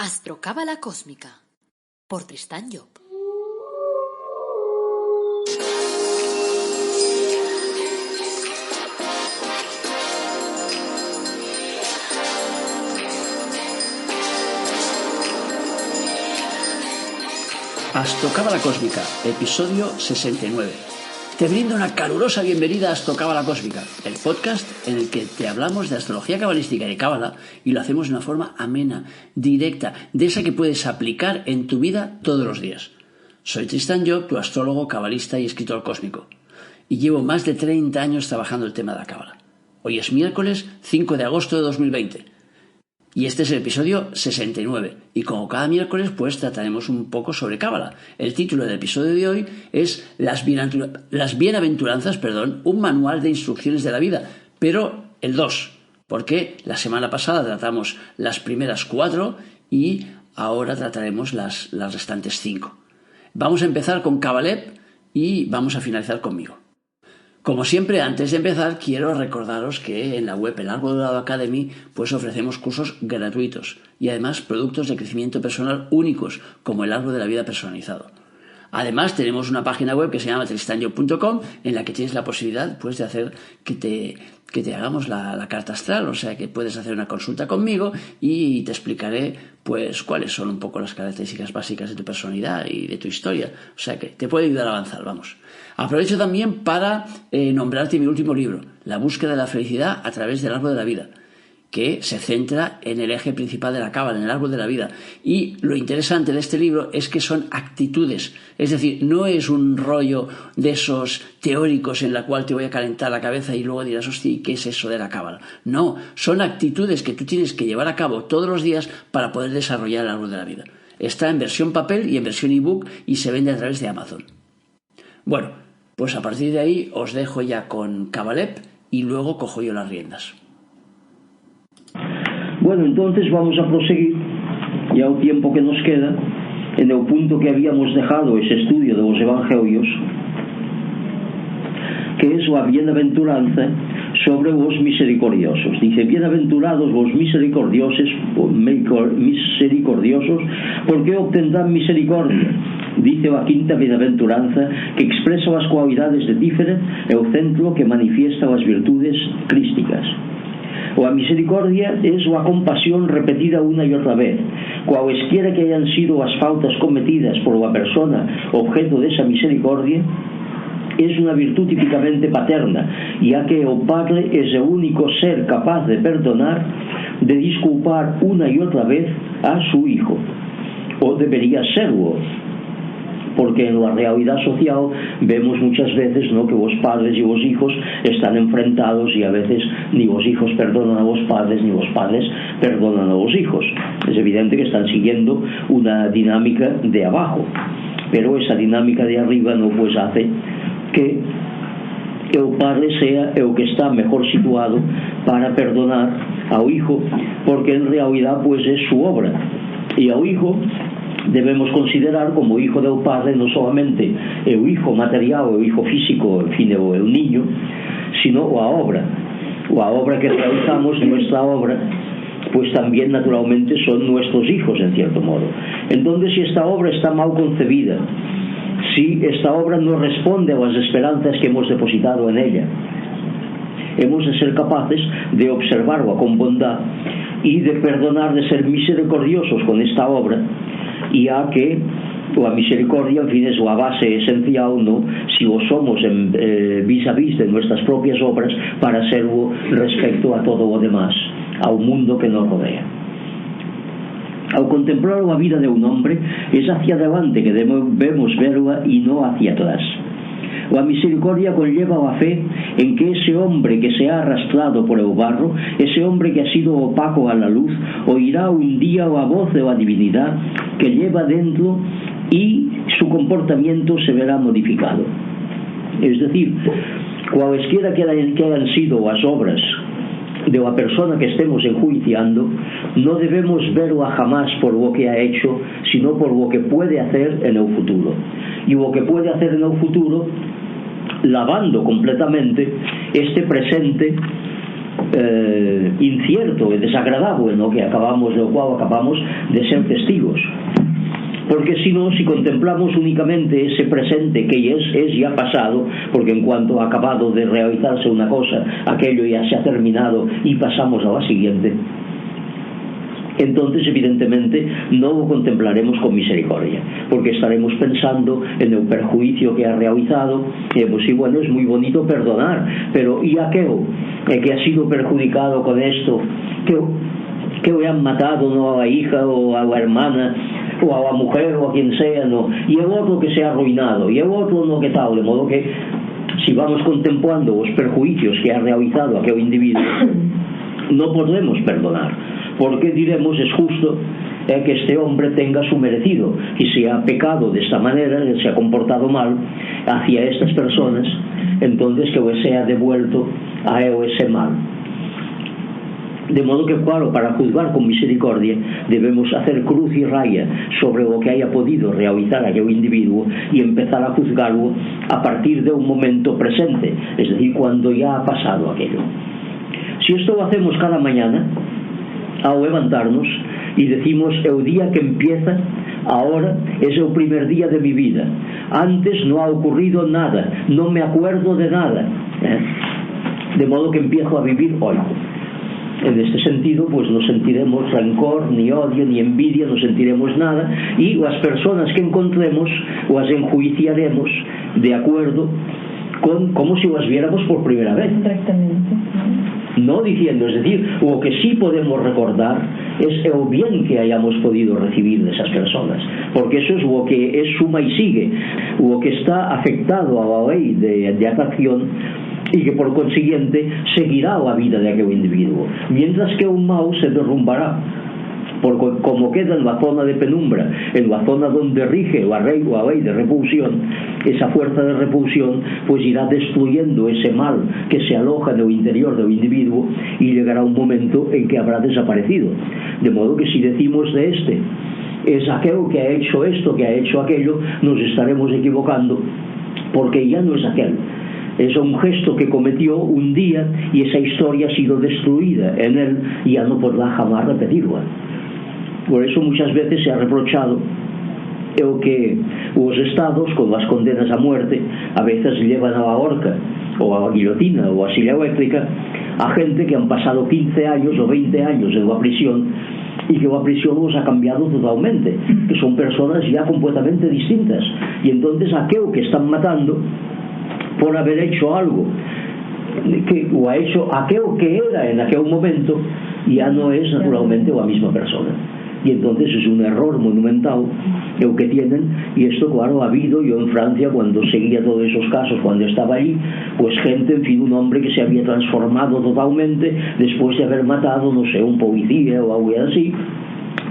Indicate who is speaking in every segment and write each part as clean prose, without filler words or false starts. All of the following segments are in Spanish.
Speaker 1: Astrocábala Cósmica, por Tristán Job.
Speaker 2: Astrocábala Cósmica, episodio 69. Te brindo una calurosa bienvenida a Astrocábala Cósmica, el podcast en el que te hablamos de astrología cabalística y de cábala y lo hacemos de una forma amena, directa, de esa que puedes aplicar en tu vida todos los días. Soy Tristán Job, tu astrólogo, cabalista y escritor cósmico, y llevo más de 30 años trabajando el tema de la cábala. Hoy es miércoles 5 de agosto de 2020. Y este es el episodio 69, y como cada miércoles pues trataremos un poco sobre cábala. El título del episodio de hoy es Las bienaventuranzas, un manual de instrucciones de la vida, pero el 2, porque la semana pasada tratamos las primeras 4 y ahora trataremos las restantes 5. Vamos a empezar con Cabalep y vamos a finalizar conmigo. Como siempre, antes de empezar, quiero recordaros que en la web El Árbol Dorado Academy pues ofrecemos cursos gratuitos y además productos de crecimiento personal únicos, como el árbol de la vida personalizado. Además, tenemos una página web que se llama tristanjob.com en la que tienes la posibilidad pues de hacer que te hagamos la carta astral, o sea que puedes hacer una consulta conmigo y te explicaré pues cuáles son un poco las características básicas de tu personalidad y de tu historia, o sea que te puede ayudar a avanzar, vamos. Aprovecho también para nombrarte mi último libro, La búsqueda de la felicidad a través del árbol de la vida, que se centra en el eje principal de la cábala, en el árbol de la vida. Y lo interesante de este libro es que son actitudes, es decir, no es un rollo de esos teóricos en la cual te voy a calentar la cabeza y luego dirás, hostia, ¿qué es eso de la cábala? No, son actitudes que tú tienes que llevar a cabo todos los días para poder desarrollar el árbol de la vida. Está en versión papel y en versión ebook y se vende a través de Amazon. Bueno, pues a partir de ahí os dejo ya con Cabalep y luego cojo yo las riendas.
Speaker 3: Bueno, entonces vamos a proseguir, ya el tiempo que nos queda, en el punto que habíamos dejado ese estudio de los evangelios, que es la bienaventuranza sobre los misericordiosos. Dice, bienaventurados los misericordiosos, porque obtendrán misericordia. Dice la quinta bienaventuranza, que expresa las cualidades de Tíferet, el centro que manifiesta las virtudes crísticas. La misericordia es la compasión repetida una y otra vez, cualesquiera que hayan sido las faltas cometidas por la persona objeto de esa misericordia. Es una virtud típicamente paterna, ya que el padre es el único ser capaz de perdonar, de disculpar una y otra vez a su hijo, o debería serlo, porque en la realidad social vemos muchas veces, ¿no?, que los padres y los hijos están enfrentados y a veces ni los hijos perdonan a los padres ni los padres perdonan a los hijos. Es evidente que están siguiendo una dinámica de abajo, pero esa dinámica de arriba no pues hace que el padre sea el que está mejor situado para perdonar al hijo, porque en realidad pues es su obra, y al hijo debemos considerar como hijo del padre no solamente el hijo material o el hijo físico, en fin, o el niño, sino la obra que realizamos, nuestra obra, pues también naturalmente son nuestros hijos en cierto modo. Entonces, si esta obra está mal concebida, si esta obra no responde a las esperanzas que hemos depositado en ella, hemos de ser capaces de observarla con bondad y de perdonar, de ser misericordiosos con esta obra, ya que la misericordia, en fin, es la base esencial, ¿no?, si lo somos vis a vis de nuestras propias obras, para serlo respecto a todo lo demás, al mundo que nos rodea. Al contemplar la vida de un hombre, es hacia adelante que debemos verla y no hacia atrás. La misericordia conlleva la fe en que ese hombre que se ha arrastrado por el barro, ese hombre que ha sido opaco a la luz, oirá un día la voz de la divinidad que lleva dentro y su comportamiento se verá modificado. Es decir, cualesquiera que hayan sido las obras de la persona que estemos enjuiciando, no debemos verla jamás por lo que ha hecho, sino por lo que puede hacer en el futuro. Y lo que puede hacer en el futuro, lavando completamente este presente incierto e desagradable, no? Que acabamos de ser testigos. Porque si no, si contemplamos únicamente ese presente que es ya pasado, porque en cuanto ha acabado de realizarse una cosa, aquello ya se ha terminado y pasamos a la siguiente, entonces evidentemente no lo contemplaremos con misericordia, porque estaremos pensando en el perjuicio que ha realizado. Y pues sí, bueno, es muy bonito perdonar, pero ¿y aquello que ha sido perjudicado con esto, que le han matado, no, a la hija o a la hermana o a la mujer o a quien sea, no, y el otro que se ha arruinado, y el otro no, que tal? De modo que si vamos contemplando los perjuicios que ha realizado aquel individuo, no podremos perdonar, porque diremos, es justo que este hombre tenga su merecido, y si ha pecado de esta manera, se ha comportado mal hacia estas personas, entonces que le sea devuelto a él ese mal. De modo que, claro, para juzgar con misericordia debemos hacer cruz y raya sobre lo que haya podido realizar aquel individuo y empezar a juzgarlo a partir de un momento presente, es decir, cuando ya ha pasado aquello. Si esto lo hacemos cada mañana al levantarnos y decimos, el día que empieza ahora es el primer día de mi vida, antes no ha ocurrido nada, no me acuerdo de nada, de modo que empiezo a vivir hoy. En este sentido, pues no sentiremos rencor, ni odio, ni envidia, no sentiremos nada, y las personas que encontremos las enjuiciaremos de acuerdo con como si las viéramos por primera vez.
Speaker 4: Exactamente.
Speaker 3: No diciendo, es decir, lo que sí podemos recordar es el bien que hayamos podido recibir de esas personas, porque eso es lo que es suma y sigue, lo que está afectado a la ley de atracción, y que por consiguiente seguirá la vida de aquel individuo, mientras que un mal se derrumbará, porque como queda en la zona de penumbra, en la zona donde rige la ley de repulsión, esa fuerza de repulsión pues irá destruyendo ese mal que se aloja en el interior del individuo, y llegará un momento en que habrá desaparecido. De modo que si decimos de este es aquel que ha hecho esto, que ha hecho aquello, nos estaremos equivocando, porque ya no es aquel. Es un gesto que cometió un día y esa historia ha sido destruida en él y ya no podrá jamás repetirla. Por eso muchas veces se ha reprochado el que los estados con las condenas a muerte a veces llevan a la horca o a la guillotina o a silla eléctrica a gente que han pasado 15 años o 20 años en la prisión, y que la prisión los ha cambiado totalmente, que son personas ya completamente distintas, y entonces aquel que están matando por haber hecho algo o ha hecho aquel que era en aquel momento, ya no es naturalmente la misma persona, y entonces es un error monumental el que tienen. Y esto, claro, ha habido, yo en Francia cuando seguía todos esos casos, cuando estaba allí, pues gente, en fin, un hombre que se había transformado totalmente después de haber matado, no sé, un policía o algo así,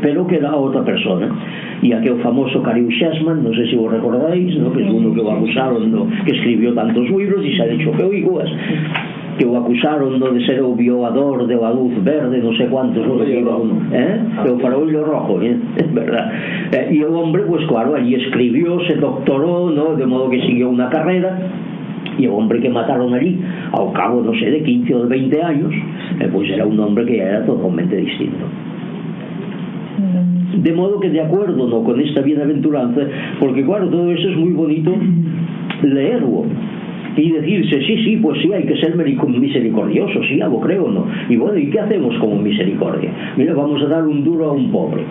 Speaker 3: pero que era otra persona. Y aquel famoso Karim Chessman, no sé si vos recordáis, ¿no? Que es uno que lo acusaron, ¿no? Que escribió tantos libros y se ha dicho que lo acusaron, ¿no? De ser el violador de la luz verde, no sé cuántos, ¿no? El farolillo rojo, es verdad. Y el hombre, pues claro, allí escribió, se doctoró, ¿no? De modo que siguió una carrera. Y el hombre que mataron allí, al cabo, no sé, de 15 o de 20 años, pues era un hombre que ya era totalmente distinto. De modo que, de acuerdo, ¿no? Con esta bienaventuranza, porque claro, todo eso es muy bonito leerlo y decirse, sí, pues sí, hay que ser misericordioso, sí, lo creo, ¿no? Y bueno, ¿y qué hacemos como misericordia? Mira, vamos a dar un duro a un pobre.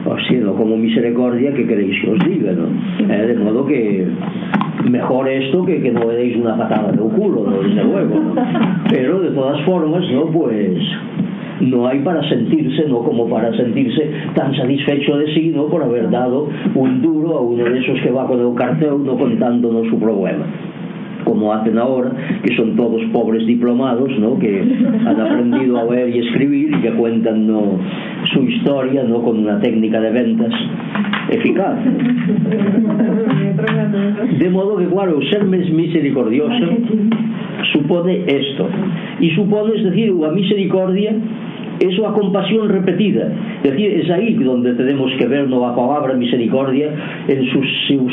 Speaker 3: O sí, ¿no? Como misericordia, ¿qué queréis que os diga, no? De modo que mejor esto que no le deis una patada de un culo, ¿no? Desde luego, ¿no? Pero de todas formas, ¿no? Pues no hay para sentirse, no como para sentirse tan satisfecho de sí, ¿no? Por haber dado un duro a uno de esos que va con el cartel, no contándonos su problema, como hacen ahora, que son todos pobres diplomados, ¿no? Que han aprendido a leer y escribir y que cuentan, ¿no? Su historia, ¿no? Con una técnica de ventas eficaz. De modo que, claro, ser misericordioso supone esto, y supone, es decir, la misericordia es la compasión repetida. Es decir, es ahí donde tenemos que ver la palabra misericordia en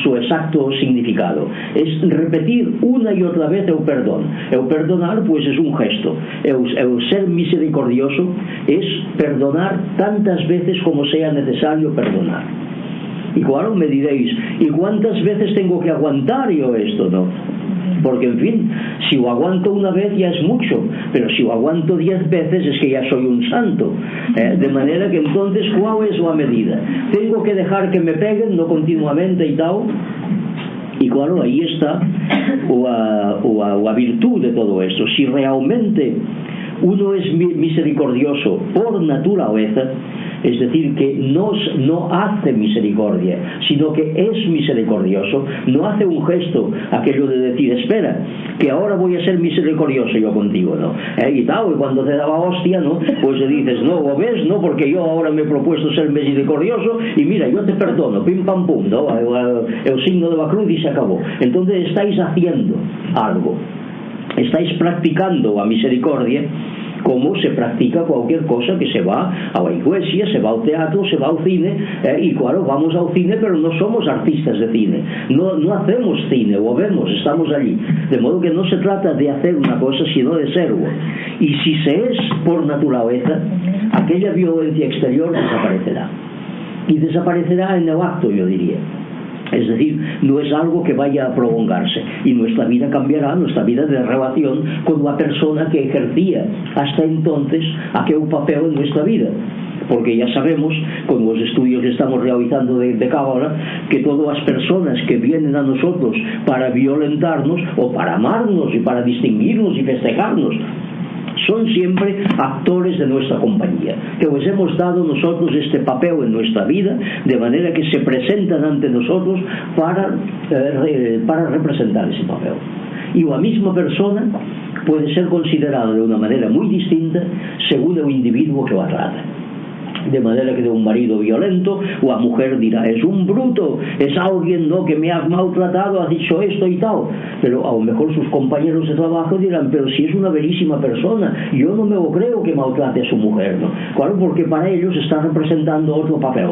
Speaker 3: su exacto significado. Es repetir una y otra vez el perdón. El perdonar, pues, es un gesto. El ser misericordioso es perdonar tantas veces como sea necesario perdonar. Y claro, me diréis, ¿y cuántas veces tengo que aguantar yo esto, no? Porque, en fin, si lo aguanto una vez ya es mucho, pero si lo aguanto 10 veces es que ya soy un santo. De manera que entonces, ¿cuál es la medida? Tengo que dejar que me peguen, no continuamente y tal. Y claro, ahí está la virtud de todo esto. Si realmente uno es misericordioso por naturaleza, es decir, que no hace misericordia, sino que es misericordioso, no hace un gesto, aquello de decir, espera, que ahora voy a ser misericordioso yo contigo, ¿no? Y tal, y cuando te daba hostia, ¿no? Pues le dices, no, ¿lo ves? No, porque yo ahora me he propuesto ser misericordioso y mira, yo te perdono, pim pam pum, ¿no? El signo de la cruz y se acabó. Entonces estáis haciendo algo, estáis practicando la misericordia, como se practica cualquier cosa, que se va a la iglesia, se va al teatro, se va al cine, y claro, vamos al cine, pero no somos artistas de cine, no hacemos cine, lo vemos, estamos allí, de modo que no se trata de hacer una cosa, sino de serlo. Y si se es por naturaleza, aquella violencia exterior desaparecerá, y desaparecerá en el acto, yo diría. Es decir, no es algo que vaya a prolongarse, y nuestra vida cambiará, nuestra vida de relación con la persona que ejercía hasta entonces aquel papel en nuestra vida. Porque ya sabemos, con los estudios que estamos realizando de Cábala, que todas las personas que vienen a nosotros para violentarnos o para amarnos y para distinguirnos y festejarnos, son siempre actores de nuestra compañía, que les hemos dado nosotros este papel en nuestra vida, de manera que se presentan ante nosotros para representar ese papel. Y la misma persona puede ser considerada de una manera muy distinta según el individuo que la trata. De manera que de un marido violento, la mujer dirá, es un bruto, es alguien, ¿no?, que me ha maltratado, ha dicho esto y tal. Pero a lo mejor sus compañeros de trabajo dirán, pero si es una bellísima persona, yo no me lo creo que maltrate a su mujer, ¿no? Claro, porque para ellos está representando otro papel,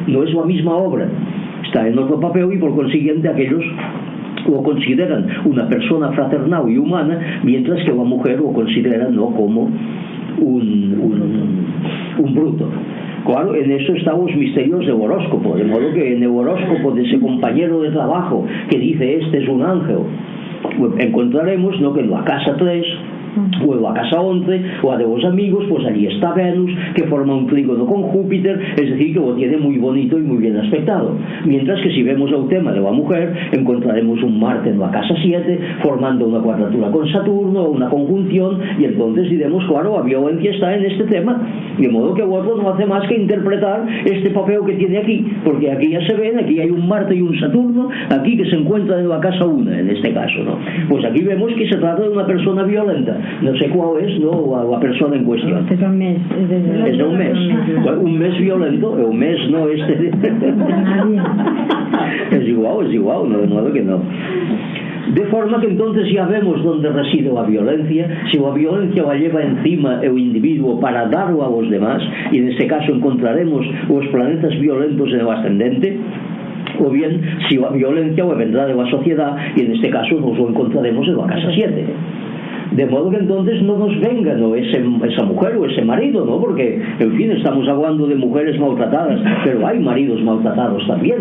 Speaker 3: no es la misma obra, está en otro papel, y por consiguiente aquellos lo consideran una persona fraternal y humana, mientras que la mujer lo considera, no, como un bruto. Claro, en eso están los misterios del horóscopo, de modo que en el horóscopo de ese compañero de trabajo que dice este es un ángel, encontraremos, ¿no?, que en la casa 3 o en la casa 11 o a de los amigos, pues allí está Venus, que forma un trígono con Júpiter, es decir, que lo tiene muy bonito y muy bien aspectado. Mientras que si vemos el tema de la mujer, encontraremos un Marte en la casa 7 formando una cuadratura con Saturno, una conjunción, y entonces diremos, claro, la violencia está en este tema, de modo que el otro no hace más que interpretar este papel que tiene aquí, porque aquí ya se ven, aquí hay un Marte y un Saturno, aquí que se encuentra en la casa 1 en este caso, ¿no? Pues aquí vemos que se trata de una persona violenta. No sé cuál es, ¿no?, la persona en cuestión.
Speaker 4: Es un mes.
Speaker 3: Es de un mes. Un mes violento, un mes no este. Es igual, no, de modo que no. De forma que entonces ya vemos dónde reside la violencia. Si la violencia la lleva encima el individuo para darlo a los demás, y en este caso encontraremos los planetas violentos en el ascendente, o bien si la violencia la vendrá de la sociedad, y en este caso nos lo encontraremos en la casa 7. De modo que entonces no nos venga, ¿no?, esa mujer o ese marido, ¿no?, porque, en fin, estamos hablando de mujeres maltratadas, pero hay maridos maltratados también.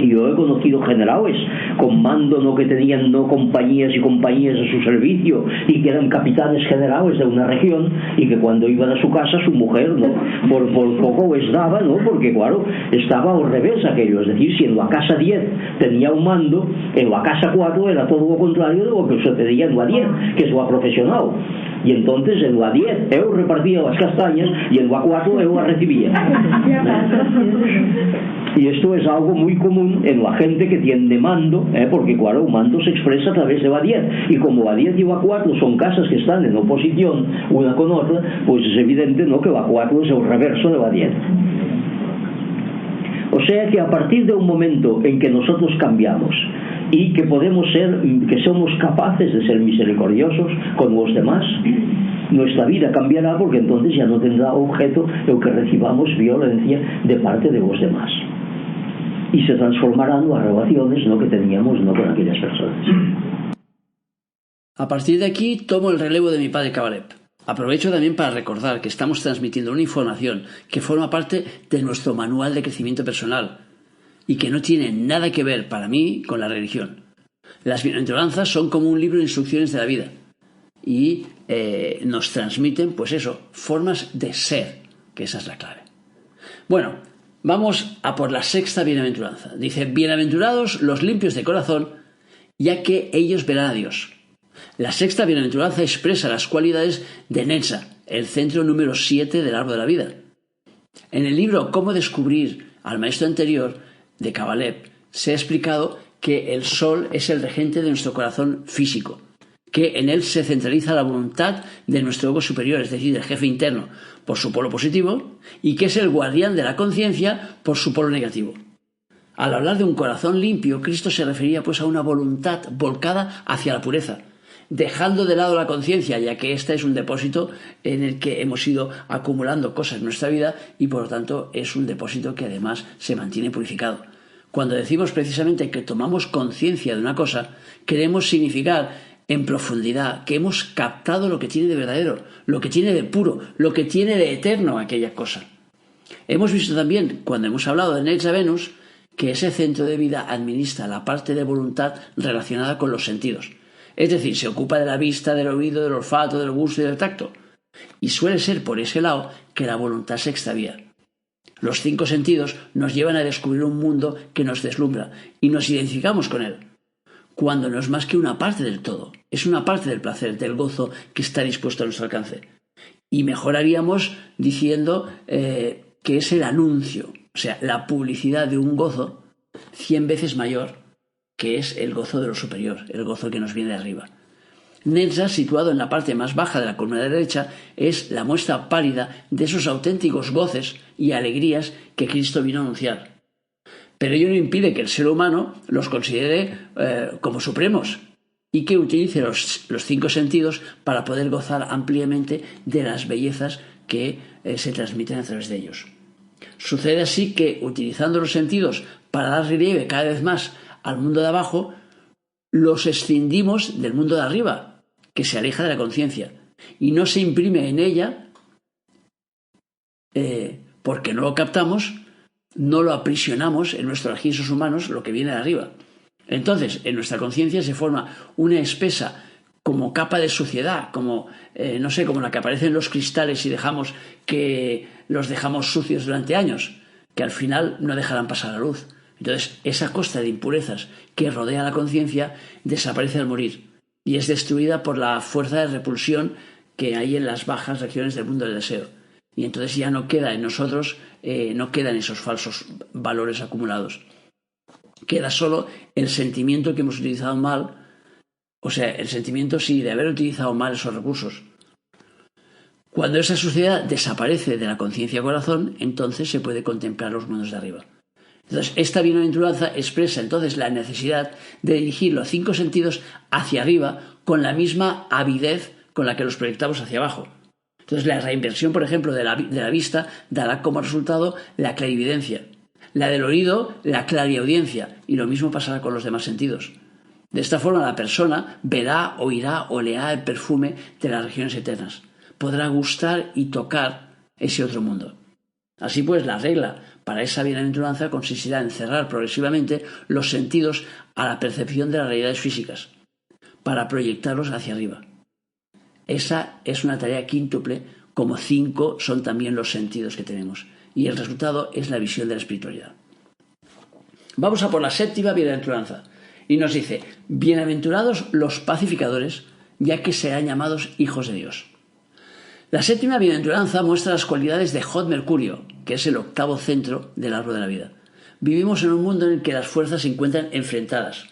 Speaker 3: Y yo he conocido generales con mando, ¿no?, que tenían, ¿no?, compañías y compañías a su servicio, y que eran capitanes generales de una región, y que cuando iban a su casa su mujer, ¿no?, por poco les daba, ¿no?, porque claro, estaba al revés aquello. Es decir, si en la casa 10 tenía un mando, en la casa 4 era todo lo contrario de lo que sucedía en la 10, que es la profesional. Y entonces en la 10 él repartía las castañas y en la 4 él las recibía. Y esto es algo muy común en la gente que tiene mando, porque claro, un mando se expresa a través de la 10, y como la 10 y la 4 son casas que están en oposición una con otra, pues es evidente, ¿no?, que la 4 es el reverso de la 10. O sea que a partir de un momento en que nosotros cambiamos y que podemos ser, que somos capaces de ser misericordiosos con los demás, nuestra vida cambiará, porque entonces ya no tendrá objeto el que recibamos violencia de parte de los demás. Y se transformarán las relaciones que teníamos con aquellas personas.
Speaker 2: A partir de aquí tomo el relevo de mi padre Kabaleb. Aprovecho también para recordar que estamos transmitiendo una información que forma parte de nuestro manual de crecimiento personal y que no tiene nada que ver para mí con la religión. Las bienaventuranzas son como un libro de instrucciones de la vida y nos transmiten, pues eso, formas de ser, que esa es la clave. Bueno, vamos a por la sexta bienaventuranza. Dice: bienaventurados los limpios de corazón, ya que ellos verán a Dios. La sexta bienaventuranza expresa las cualidades de Netza, el centro número 7 del árbol de la vida. En el libro Cómo descubrir al maestro anterior, de Kabaleb, se ha explicado que el sol es el regente de nuestro corazón físico, que en él se centraliza la voluntad de nuestro ego superior, es decir, del jefe interno, por su polo positivo, y que es el guardián de la conciencia por su polo negativo. Al hablar de un corazón limpio, Cristo se refería pues a una voluntad volcada hacia la pureza, dejando de lado la conciencia, ya que esta es un depósito en el que hemos ido acumulando cosas en nuestra vida y por lo tanto es un depósito que además se mantiene purificado. Cuando decimos precisamente que tomamos conciencia de una cosa, queremos significar en profundidad que hemos captado lo que tiene de verdadero, lo que tiene de puro, lo que tiene de eterno aquella cosa. Hemos visto también, cuando hemos hablado de Netza Venus, que ese centro de vida administra la parte de voluntad relacionada con los sentidos. Es decir, se ocupa de la vista, del oído, del olfato, del gusto y del tacto. Y suele ser por ese lado que la voluntad se extravía. Los 5 sentidos nos llevan a descubrir un mundo que nos deslumbra y nos identificamos con él, cuando no es más que una parte del todo, es una parte del placer, del gozo que está dispuesto a nuestro alcance. Y mejoraríamos diciendo que es el anuncio, o sea, la publicidad de un gozo 100 veces mayor, que es el gozo de lo superior, el gozo que nos viene de arriba. Netza, situado en la parte más baja de la columna derecha, es la muestra pálida de esos auténticos goces y alegrías que Cristo vino a anunciar. Pero ello no impide que el ser humano los considere como supremos y que utilice los 5 sentidos para poder gozar ampliamente de las bellezas que se transmiten a través de ellos. Sucede así que, utilizando los sentidos para dar relieve cada vez más al mundo de abajo, los escindimos del mundo de arriba, que se aleja de la conciencia, y no se imprime en ella, porque no lo captamos, no lo aprisionamos en nuestros registros humanos, lo que viene de arriba. Entonces, en nuestra conciencia se forma una espesa como capa de suciedad, como como la que aparece en los cristales y los dejamos sucios durante años, que al final no dejarán pasar la luz. Entonces, esa costra de impurezas que rodea la conciencia desaparece al morir y es destruida por la fuerza de repulsión que hay en las bajas regiones del mundo del deseo. Y entonces ya no queda en nosotros, no quedan esos falsos valores acumulados. Queda solo el sentimiento que hemos utilizado mal, o sea, el sentimiento sí de haber utilizado mal esos recursos. Cuando esa suciedad desaparece de la conciencia corazón, entonces se puede contemplar los mundos de arriba. Entonces, esta bienaventuranza expresa entonces la necesidad de dirigir los 5 sentidos hacia arriba con la misma avidez con la que los proyectamos hacia abajo. Entonces, la reinversión, por ejemplo, de la vista dará como resultado la clarividencia. La del oído, la clariaudiencia. Y lo mismo pasará con los demás sentidos. De esta forma, la persona verá, oirá, olerá el perfume de las regiones eternas. Podrá gustar y tocar ese otro mundo. Así pues, la regla para esa bienaventuranza consistirá en cerrar progresivamente los sentidos a la percepción de las realidades físicas, para proyectarlos hacia arriba. Esa es una tarea quíntuple, como 5 son también los sentidos que tenemos, y el resultado es la visión de la espiritualidad. Vamos a por la 7ª bienaventuranza, y nos dice: bienaventurados los pacificadores, ya que serán llamados hijos de Dios. La 7ª bienaventuranza muestra las cualidades de Jod Mercurio, que es el 8º centro del árbol de la vida. Vivimos en un mundo en el que las fuerzas se encuentran enfrentadas,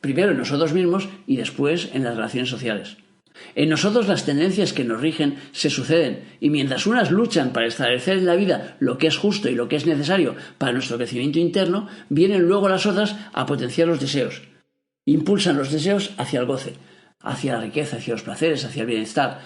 Speaker 2: primero en nosotros mismos y después en las relaciones sociales. En nosotros las tendencias que nos rigen se suceden, y mientras unas luchan para establecer en la vida lo que es justo y lo que es necesario para nuestro crecimiento interno, vienen luego las otras a potenciar los deseos. Impulsan los deseos hacia el goce, hacia la riqueza, hacia los placeres, hacia el bienestar.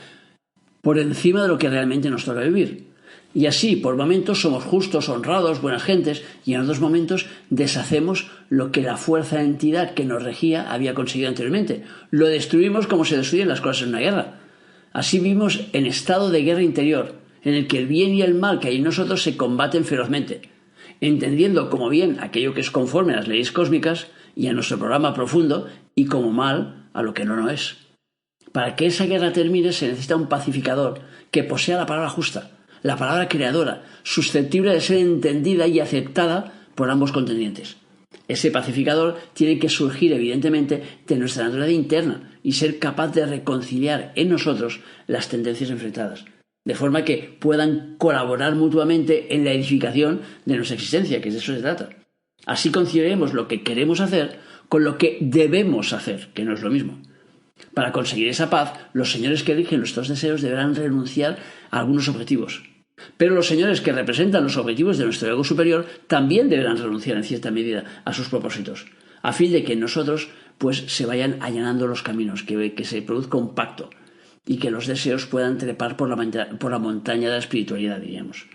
Speaker 2: por encima de lo que realmente nos toca vivir. Y así, por momentos somos justos, honrados, buenas gentes, y en otros momentos deshacemos lo que la fuerza de entidad que nos regía había conseguido anteriormente. Lo destruimos como se destruyen las cosas en una guerra. Así vivimos en estado de guerra interior, en el que el bien y el mal que hay en nosotros se combaten ferozmente, entendiendo como bien aquello que es conforme a las leyes cósmicas y a nuestro programa profundo, y como mal a lo que no es. Para que esa guerra termine se necesita un pacificador que posea la palabra justa, la palabra creadora, susceptible de ser entendida y aceptada por ambos contendientes. Ese pacificador tiene que surgir evidentemente de nuestra naturaleza interna y ser capaz de reconciliar en nosotros las tendencias enfrentadas, de forma que puedan colaborar mutuamente en la edificación de nuestra existencia, que de eso se trata. Así conciliaremos lo que queremos hacer con lo que debemos hacer, que no es lo mismo. Para conseguir esa paz, los señores que rigen nuestros deseos deberán renunciar a algunos objetivos. Pero los señores que representan los objetivos de nuestro ego superior también deberán renunciar en cierta medida a sus propósitos, a fin de que en nosotros se vayan allanando los caminos, que se produzca un pacto y que los deseos puedan trepar por la montaña de la espiritualidad, diríamos.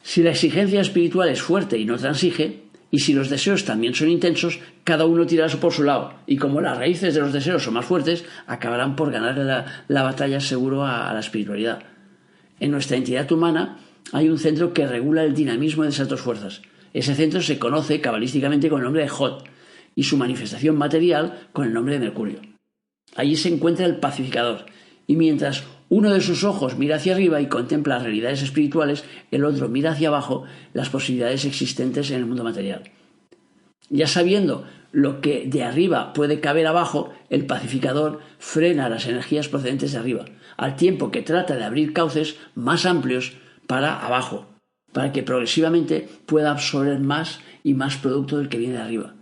Speaker 2: Si la exigencia espiritual es fuerte y no transige, y si los deseos también son intensos, cada uno tirará por su lado, y como las raíces de los deseos son más fuertes, acabarán por ganar la batalla seguro a la espiritualidad. En nuestra entidad humana hay un centro que regula el dinamismo de esas dos fuerzas. Ese centro se conoce cabalísticamente con el nombre de Jod y su manifestación material con el nombre de Mercurio. Allí se encuentra el pacificador, y mientras uno de sus ojos mira hacia arriba y contempla las realidades espirituales, el otro mira hacia abajo las posibilidades existentes en el mundo material. Ya sabiendo lo que de arriba puede caber abajo, el pacificador frena las energías procedentes de arriba, al tiempo que trata de abrir cauces más amplios para abajo, para que progresivamente pueda absorber más y más producto del que viene de arriba.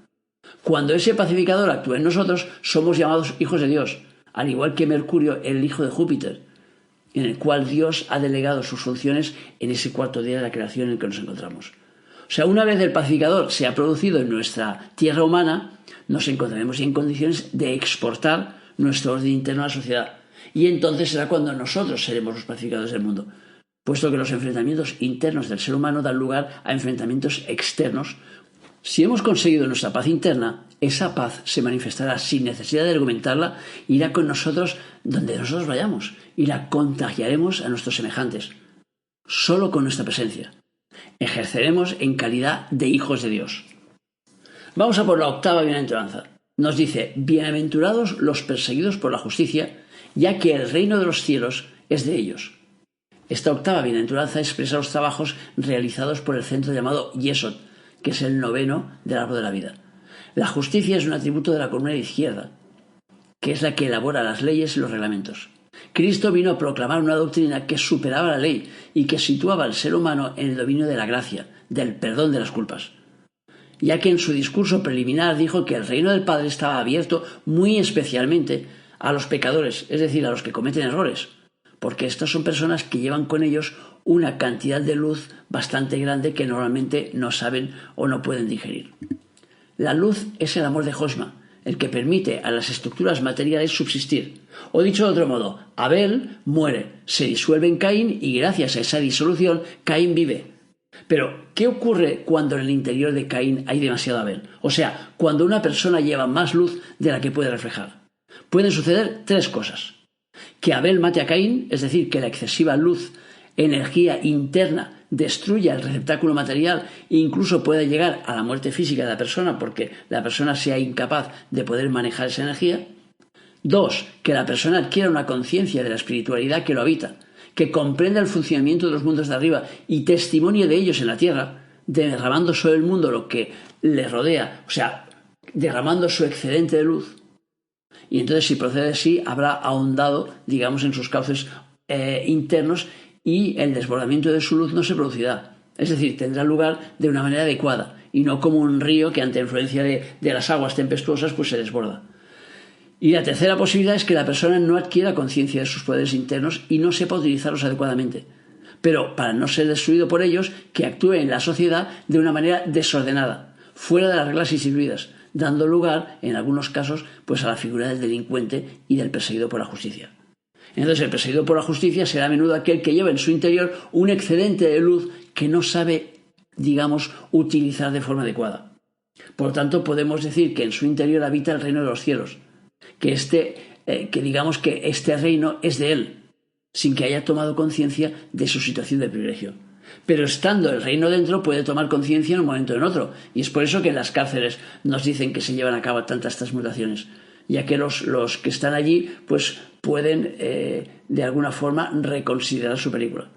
Speaker 2: Cuando ese pacificador actúa en nosotros, somos llamados hijos de Dios, al igual que Mercurio, el hijo de Júpiter, en el cual Dios ha delegado sus funciones en ese cuarto día de la creación en el que nos encontramos. O sea, una vez el pacificador se ha producido en nuestra tierra humana, nos encontraremos en condiciones de exportar nuestro orden interno a la sociedad. Y entonces será cuando nosotros seremos los pacificadores del mundo, puesto que los enfrentamientos internos del ser humano dan lugar a enfrentamientos externos. Si hemos conseguido nuestra paz interna, esa paz se manifestará sin necesidad de argumentarla, irá con nosotros donde nosotros vayamos y la contagiaremos a nuestros semejantes, solo con nuestra presencia. Ejerceremos en calidad de hijos de Dios. Vamos a por la octava bienaventuranza. Nos dice: bienaventurados los perseguidos por la justicia, ya que el reino de los cielos es de ellos. Esta octava bienaventuranza expresa los trabajos realizados por el centro llamado Yesod, que es el noveno del árbol de la vida. La justicia es un atributo de la columna de izquierda, que es la que elabora las leyes y los reglamentos. Cristo vino a proclamar una doctrina que superaba la ley y que situaba al ser humano en el dominio de la gracia, del perdón de las culpas. Ya que en su discurso preliminar dijo que el reino del Padre estaba abierto muy especialmente a los pecadores, es decir, a los que cometen errores, porque estas son personas que llevan con ellos una cantidad de luz bastante grande que normalmente no saben o no pueden digerir. La luz es el amor de Josma, el que permite a las estructuras materiales subsistir. O dicho de otro modo, Abel muere, se disuelve en Caín y gracias a esa disolución Caín vive. Pero, ¿qué ocurre cuando en el interior de Caín hay demasiado Abel? O sea, cuando una persona lleva más luz de la que puede reflejar. Pueden suceder tres cosas: que Abel mate a Caín, es decir, que la excesiva luz, energía interna, destruya el receptáculo material e incluso pueda llegar a la muerte física de la persona porque la persona sea incapaz de poder manejar esa energía. 2. Que la persona adquiera una conciencia de la espiritualidad que lo habita, que comprenda el funcionamiento de los mundos de arriba y testimonie de ellos en la tierra, derramando sobre el mundo lo que le rodea, o sea, derramando su excedente de luz. Y entonces, si procede así, habrá ahondado, digamos, en sus cauces internos y el desbordamiento de su luz no se producirá. Es decir, tendrá lugar de una manera adecuada y no como un río que ante influencia de las aguas tempestuosas pues se desborda. Y la tercera posibilidad es que la persona no adquiera conciencia de sus poderes internos y no sepa utilizarlos adecuadamente, pero para no ser destruido por ellos, que actúe en la sociedad de una manera desordenada, fuera de las reglas instituidas, dando lugar, en algunos casos, pues a la figura del delincuente y del perseguido por la justicia. Entonces el perseguido por la justicia será a menudo aquel que lleva en su interior un excedente de luz que no sabe, digamos, utilizar de forma adecuada. Por lo tanto, podemos decir que en su interior habita el reino de los cielos, que digamos que este reino es de él, sin que haya tomado conciencia de su situación de privilegio. Pero estando el reino dentro puede tomar conciencia en un momento o en otro, y es por eso que en las cárceles nos dicen que se llevan a cabo tantas transmutaciones, ya que los que están allí pues pueden de alguna forma reconsiderar su película,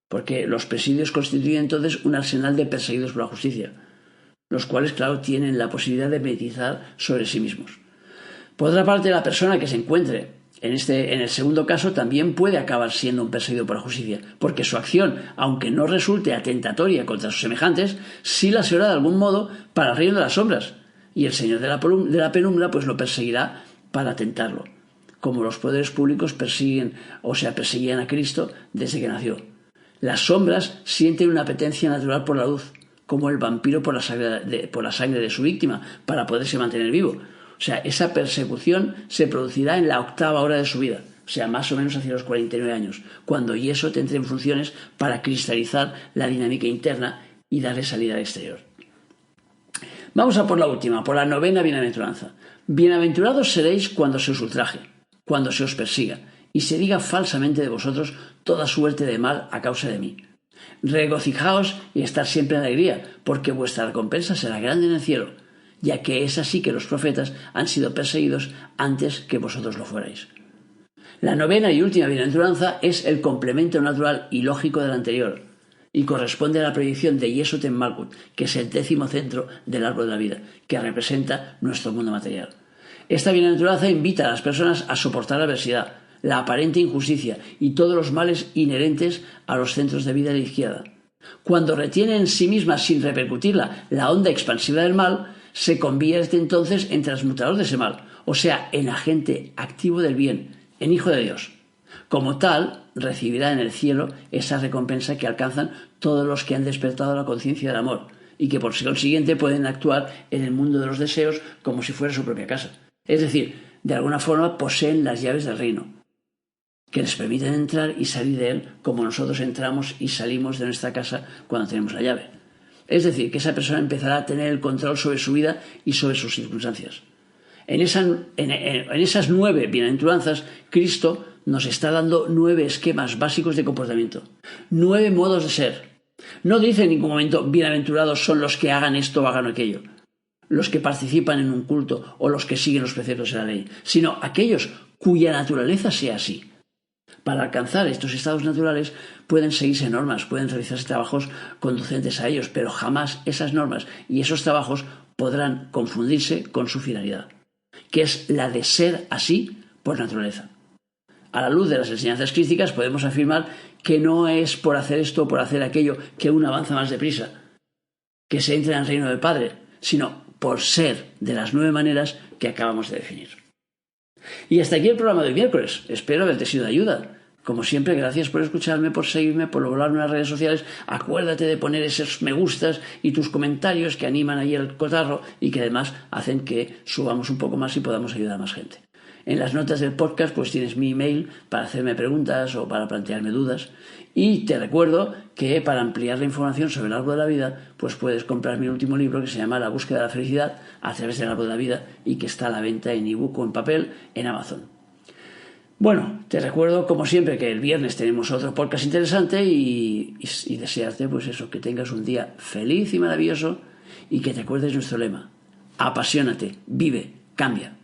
Speaker 2: porque los presidios constituyen entonces un arsenal de perseguidos por la justicia, los cuales, claro, tienen la posibilidad de meditar sobre sí mismos. Por otra parte, la persona que se encuentre en el segundo caso también puede acabar siendo un perseguido por la justicia, porque su acción, aunque no resulte atentatoria contra sus semejantes, sí la será de algún modo para el reino de las sombras, y el Señor de la penumbra pues lo perseguirá para tentarlo, como los poderes públicos perseguían a Cristo desde que nació. Las sombras sienten una apetencia natural por la luz, como el vampiro por la sangre de su víctima, para poderse mantener vivo. O sea, esa persecución se producirá en la 8ª hora de su vida, o sea, más o menos hacia los 49 años, cuando Yesod entre en funciones para cristalizar la dinámica interna y darle salida al exterior. Vamos a por la última, por la 9ª bienaventuranza. Bienaventurados seréis cuando se os ultraje, cuando se os persiga, y se diga falsamente de vosotros toda suerte de mal a causa de mí. Regocijaos y estad siempre en alegría, porque vuestra recompensa será grande en el cielo, ya que es así que los profetas han sido perseguidos antes que vosotros lo fuerais. La 9ª y última bienaventuranza es el complemento natural y lógico del anterior, y corresponde a la proyección de Yesod en Malkut, que es el 10º centro del árbol de la vida, que representa nuestro mundo material. Esta bienaventuranza invita a las personas a soportar la adversidad, la aparente injusticia y todos los males inherentes a los centros de vida de la izquierda. Cuando retiene en sí misma sin repercutirla la onda expansiva del mal, se convierte entonces en transmutador de ese mal, o sea, en agente activo del bien, en hijo de Dios. Como tal, recibirá en el cielo esa recompensa que alcanzan todos los que han despertado la conciencia del amor y que por consiguiente pueden actuar en el mundo de los deseos como si fuera su propia casa. Es decir, de alguna forma poseen las llaves del reino, que les permiten entrar y salir de él como nosotros entramos y salimos de nuestra casa cuando tenemos la llave. Es decir, que esa persona empezará a tener el control sobre su vida y sobre sus circunstancias. En esas 9 bienaventuranzas, Cristo nos está dando 9 esquemas básicos de comportamiento, 9 modos de ser. No dice en ningún momento bienaventurados son los que hagan esto o hagan aquello, los que participan en un culto o los que siguen los preceptos de la ley, sino aquellos cuya naturaleza sea así. Para alcanzar estos estados naturales pueden seguirse normas, pueden realizarse trabajos conducentes a ellos, pero jamás esas normas y esos trabajos podrán confundirse con su finalidad, que es la de ser así por naturaleza. A la luz de las enseñanzas crísticas podemos afirmar que no es por hacer esto o por hacer aquello que uno avanza más deprisa, que se entra en el reino del Padre, sino por ser de las 9 maneras que acabamos de definir. Y hasta aquí el programa del miércoles. Espero haberte sido de ayuda. Como siempre, gracias por escucharme, por seguirme, por hablarme en las redes sociales. Acuérdate de poner esos me gustas y tus comentarios que animan ahí el cotarro y que además hacen que subamos un poco más y podamos ayudar a más gente. En las notas del podcast pues tienes mi email para hacerme preguntas o para plantearme dudas. Y te recuerdo que para ampliar la información sobre el árbol de la vida pues puedes comprar mi último libro que se llama La búsqueda de la felicidad a través del árbol de la vida y que está a la venta en ebook o en papel en Amazon. Bueno, te recuerdo como siempre que el viernes tenemos otro podcast interesante y desearte pues eso, que tengas un día feliz y maravilloso y que te acuerdes nuestro lema: apasionate, vive, cambia.